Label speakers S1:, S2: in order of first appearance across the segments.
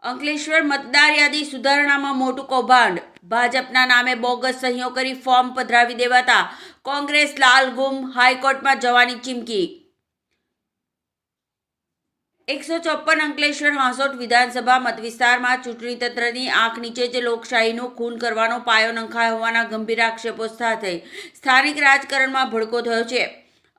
S1: અંકલેશ્વર મતદાર યાદી સુધારણામાં મોટું કૌભાંડ. ભાજપના નામે બોગસ સહીઓ કરી ફોર્મ પધરાવી દેવાતા કોંગ્રેસ લાલગુમ, હાઈકોર્ટમાં જવાની ચીમકી. 154 અંકલેશ્વર હાંસોટ વિધાનસભા મતવિસ્તારમાં ચૂંટણી તંત્રની આંખ નીચે જ લોકશાહીનું ખૂન કરવાનો પાયો નંખાયો હોવાના ગંભીર આક્ષેપો સાથે સ્થાનિક રાજકારણમાં ભડકો થયો છે.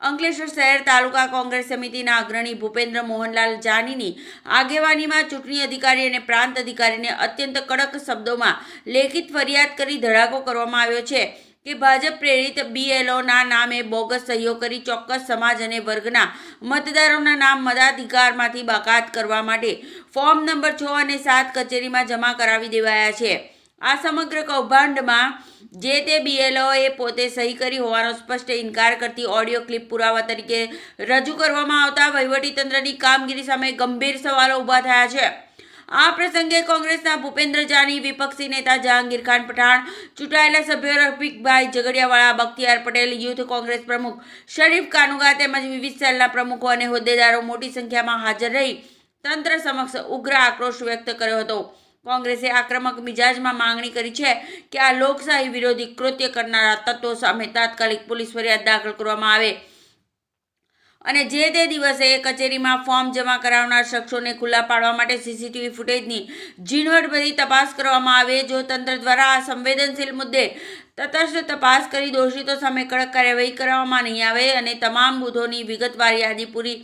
S1: અંકલેશ્વર શહેર તાલુકા કોંગ્રેસ સમિતિના અગ્રણી ભૂપેન્દ્ર મોહનલાલ જાનીની આગેવાનીમાં ચૂંટણી અધિકારી અને પ્રાંત અધિકારીને અત્યંત કડક શબ્દોમાં લેખિત ફરિયાદ કરી ધડાકો કરવામાં આવ્યો છે કે ભાજપ પ્રેરિત BLOના નામે બોગસ સહીઓ કરી ચોક્કસ સમાજ અને વર્ગના મતદારોના નામ મતાધિકારમાંથી બાકાત કરવા માટે ફોર્મ નંબર 6 અને 7 કચેરીમાં જમા કરાવી દેવાયા છે. આ સમગ્ર કૌભાંડમાં જે તે BLOએ પોતે સહી કરી હોવાનો સ્પષ્ટ ઇનકાર કરતી ઓડિયો ક્લિપ પુરાવા તરીકે રજૂ કરવામાં આવતા વહીવટીતંત્રની કામગીરી સામે ગંભીર સવાલો ઊભા થયા છે. આ પ્રસંગે કોંગ્રેસના ભૂપેન્દ્ર જાની, વિપક્ષી નેતા જહાંગીર ખાન પઠાણ, ચૂંટાયેલા સભ્યો રફીકભાઈ ઝઘડિયાવાળા, બખ્તિયાર પટેલ, યુથ કોંગ્રેસ પ્રમુખ શરીફ કાનુગા તેમજ વિવિધ સેલના પ્રમુખો અને હોદ્દેદારો મોટી સંખ્યામાં હાજર રહી તંત્ર સમક્ષ ઉગ્ર આક્રોશ વ્યક્ત કર્યો હતો. કોંગ્રેસે આક્રમક મિજાજમાં માંગણી કરી છે કે આ લોકશાહી વિરોધી કૃત્ય કરનારા તત્વો સામે તાત્કાલિક પોલીસ ફરિયાદ દાખલ કરવામાં આવે અને જે તે દિવસે કચેરીમાં ફોર્મ જમા કરાવનાર શખ્સોને ખુલ્લા પાડવા માટે CCTV ફૂટેજની ઝીણવટભરી તપાસ કરવામાં આવે. જો તંત્ર દ્વારા આ સંવેદનશીલ મુદ્દે તટસ્થ તપાસ કરી દોષિતો સામે કડક કાર્યવાહી કરવામાં નહીં આવે અને તમામ બૂથોની વિગતવાર યાદી પૂરી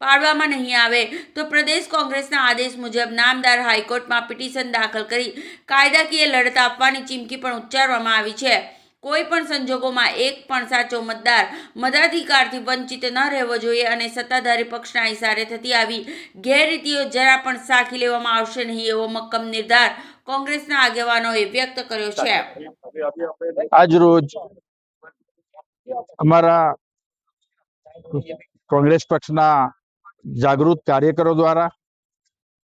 S1: પાડવામાં નહીં આવે તો પ્રદેશ કોંગ્રેસના આદેશ મુજબ નામદાર હાઈકોર્ટમાં પિટિશન દાખલ કરી કાયદાકીય લડત આપવાની ચીમકી પણ ઉચ્ચારવામાં આવી છે. કોઈ પણ સંજોગોમાં એક પણ સાચો મતદાર મતાધિકારથી વંચિત ન રહેવો જોઈએ અને સત્તાધારી પક્ષના ઇશારે થતી આવી ગેરરીતિઓ જરા પણ સાખી લેવામાં આવશે નહીં એવો મક્કમ નિર્ધાર કોંગ્રેસના આગેવાનોએ વ્યક્ત કર્યો છે.
S2: આજ રોજ અમારા કોંગ્રેસ પક્ષના જાગૃત કાર્યકરો દ્વારા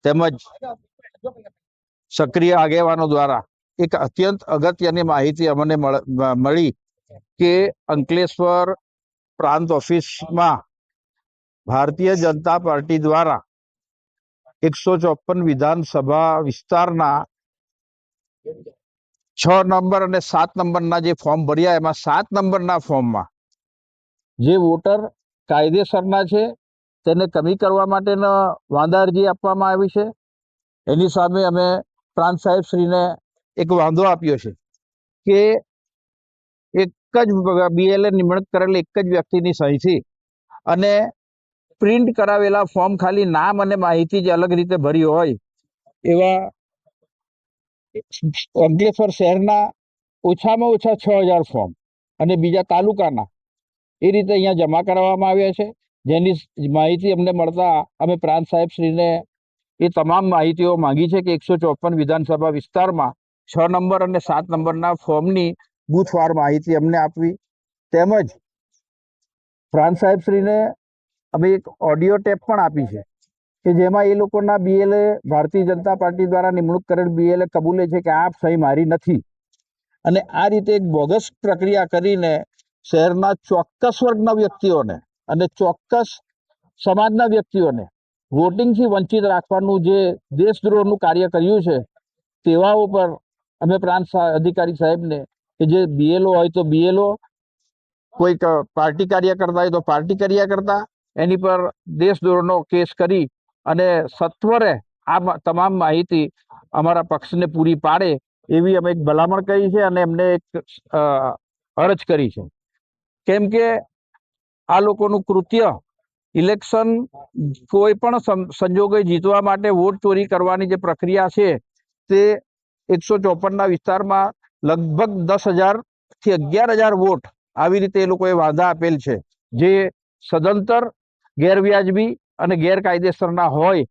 S2: તેમજ સક્રિય આગેવાનો દ્વારા એક અત્યંત અગત્યની માહિતી અમને મળી કે અંકલેશ્વર પ્રાંત ઓફિસમાં ભારતીય જનતા પાર્ટી દ્વારા 154 વિધાનસભા વિસ્તારના 6 નંબર અને 7 નંબરના જે ફોર્મ ભર્યા એમાં 7 નંબરના ફોર્મમાં જે વોટર કાયદેસરના છે તેને કમી કરવા માટેના વાંધા અરજી આપવામાં આવી છે. એની સામે અમે પ્રાંત સાહેબ શ્રીને એક વાંધો આપ્યો છે કે એક જ BLA નિમણૂક કરેલ એક જ વ્યક્તિની સહીથી અને પ્રિન્ટ કરાવેલા ફોર્મ ખાલી નામ અને માહિતી જે અલગ રીતે ભરી હોય એવા અંકલેશ્વર શહેરના ઓછામાં ઓછા 6000 ફોર્મ અને બીજા તાલુકાના એ રીતે અહીંયા જમા કરાવવામાં આવ્યા છે. જેની માહિતી અમને મળતા અમે પ્રાંત સાહેબ શ્રીને એ તમામ માહિતીઓ માંગી છે કે 154 વિધાનસભા વિસ્તારમાં 6 નંબર અને 7 નંબરના ફોર્મની બૂથવાર માહિતી અમને આપવી. તેમજ પ્રાંત સાહેબ શ્રીને અમે એક ઓડિયો ટેપ પણ આપી છે કે જેમાં એ લોકોના BLA ભારતીય જનતા પાર્ટી દ્વારા નિમણૂક કરેલ BLA કબૂલે છે કે આ સહી મારી નથી અને આ રીતે એક બોગસ પ્રક્રિયા કરીને શહેરના ચોક્કસ વર્ગના વ્યક્તિઓને અને ચોક્કસ સમાજના વ્યક્તિઓને વોટિંગથી વંચિત રાખવાનું જે દેશદ્રોહનું કાર્ય કર્યું છે તેવાઓ પર અમે પ્રાંત અધિકારી સાહેબને કે જે BLO હોય તો BLO, કોઈક પાર્ટી કાર્યકર્તા હોય તો પાર્ટી કાર્યકર્તા એની પર દેશદ્રોહનો કેસ કરી અને સત્વરે આ તમામ માહિતી અમારા પક્ષને પૂરી પાડે એવી અમે એક ભલામણ કરી છે અને એમને એક અરજ કરી છે. કેમ કે આ લોકોનું કૃત્ય ઇલેક્શન કોઈ પણ સંજોગે જીતવા માટે વોટ ચોરી કરવાની જે પ્રક્રિયા છે તે 154ના વિસ્તારમાં લગભગ 10,000 થી 11,000 વોટ આવી રીતે એ લોકોએ વાંધા આપેલ છે જે સદંતર ગેરવ્યાજબી અને ગેરકાયદેસરના હોય.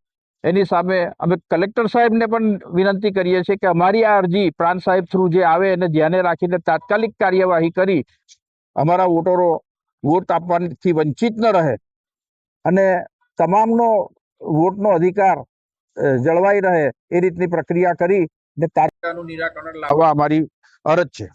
S2: એની સામે અમે કલેક્ટર સાહેબને પણ વિનંતી કરીએ છીએ કે અમારી આ અરજી પ્રાંત સાહેબ થ્રુ જે આવે એને ધ્યાને રાખીને તાત્કાલિક કાર્યવાહી કરી અમારા વોટરો વોટ આપવાથી વંચિત ન રહે અને તમામનો વોટનો અધિકાર જળવાઈ રહે એ રીતની પ્રક્રિયા કરી ને તાત્કાલિક નિરાકરણ લાવવા અમારી અરજ છે.